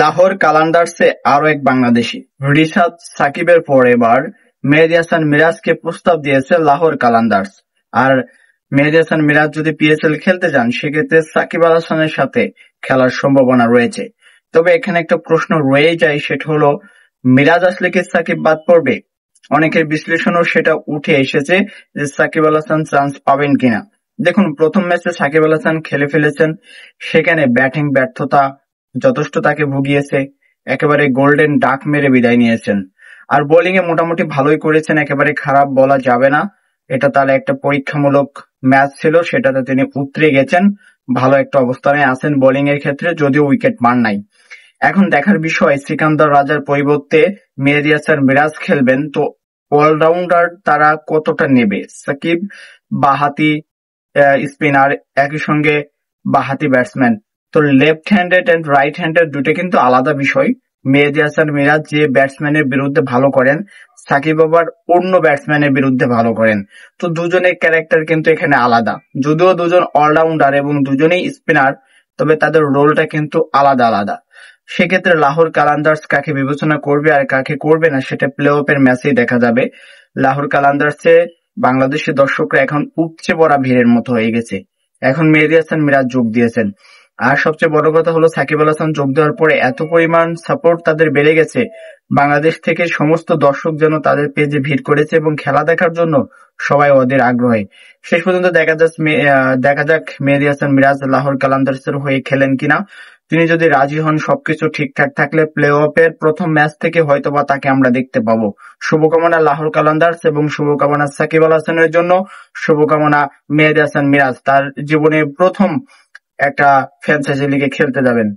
লাহোর কালান্দার্সে আরও এক বাংলাদেশি রিশাদ সাকিবের পর এবার মেহেদী হাসান মিরাজকে প্রস্তাব দিয়েছে লাহোর কালান্দার্স। আর মেহেদী হাসান মিরাজ যদি পিএসএল খেলতে যান সেক্ষেত্রে সাকিব আল হাসানের সাথে খেলার সম্ভাবনা রয়েছে। তবে এখানে একটা প্রশ্ন রয়েই যায়, সেটা হলো মিরাজ আসলে কি সাকিব বাদ পড়বে? অনেকের বিশ্লেষণও সেটা উঠে এসেছে যে সাকিব আল হাসান চান্স পাবেন কিনা। দেখুন, প্রথম ম্যাচে সাকিব আল হাসান খেলে ফেলেছেন, সেখানে ব্যাটিং ব্যর্থতা যথেষ্ট তাকে ভুগিয়েছে, একেবারে গোল্ডেন ডাক মেরে বিদায় নিয়েছেন। আর বোলিং এ মোটামুটি ভালোই করেছেন, একেবারে খারাপ বলা যাবে না। এটা তাহলে একটা পরীক্ষামূলক ম্যাচ ছিল, সেটাতে তিনি উতরে গেছেন, ভালো একটা অবস্থানে আছেন বোলিং এর ক্ষেত্রে, যদিও উইকেট পান নাই। এখন দেখার বিষয় সিকান্দার রাজার পরিবর্তে মেহেদী হাসান মিরাজ খেলবেন, তো অলরাউন্ডার তারা কতটা নেবে। সাকিব বাহাতি স্পিনার, একই সঙ্গে বাহাতি ব্যাটসম্যান, তো left handed and right handed দুটো কিন্তু আলাদা বিষয়। মেহেদী হাসান মিরাজ যে ব্যাটসম্যানের বিরুদ্ধে ভালো করেন, সাকিব আবার অন্য ব্যাটসম্যানের বিরুদ্ধে ভালো করেন, তো দুজনের ক্যারেক্টার কিন্তু এখানে আলাদা। যদিও দুজন অলরাউন্ডার এবং দুজনেই স্পিনার, তবে তাদের রোলটা কিন্তু আলাদা আলাদা। সেক্ষেত্রে লাহোর কালান্দার্স কাকে বিবেচনা করবে আর কাকে করবে না সেটা প্লে অফের ম্যাচেই দেখা যাবে। লাহোর কালান্দার্সে বাংলাদেশি দর্শকরা এখন উপচে পড়া ভিড়ের মতো হয়ে গেছে। এখন মেহেদী হাসান মিরাজ যোগ দিয়েছেন। আর সবচেয়ে বড় কথা হলো সাকিব আল হাসান যোগ দেওয়ার পরে এত পরিমাণ সাপোর্ট তাদের বেড়ে গেছে, বাংলাদেশ থেকে সমস্ত দর্শক যেন তাদের পেজে ভিড় করেছে এবং খেলা দেখার জন্য সবাই ওদের আগ্রহী। শেষ পর্যন্ত দেখা যাক মেহেদী হাসান মিরাজ লাহোর কালান্দার্সের হয়ে খেলেন কিনা। তিনি যদি রাজি হন, সবকিছু ঠিকঠাক থাকলে প্লে অফের প্রথম ম্যাচ থেকে হয়তোবা তাকে আমরা দেখতে পাবো। শুভকামনা লাহোর কালান্দার্স এবং শুভকামনা সাকিব আল হাসানের জন্য, শুভকামনা মেহেদী হাসান মিরাজ তার জীবনে প্রথম একটা ফ্র্যাঞ্চাইজি লিগে খেলতে যাবেন।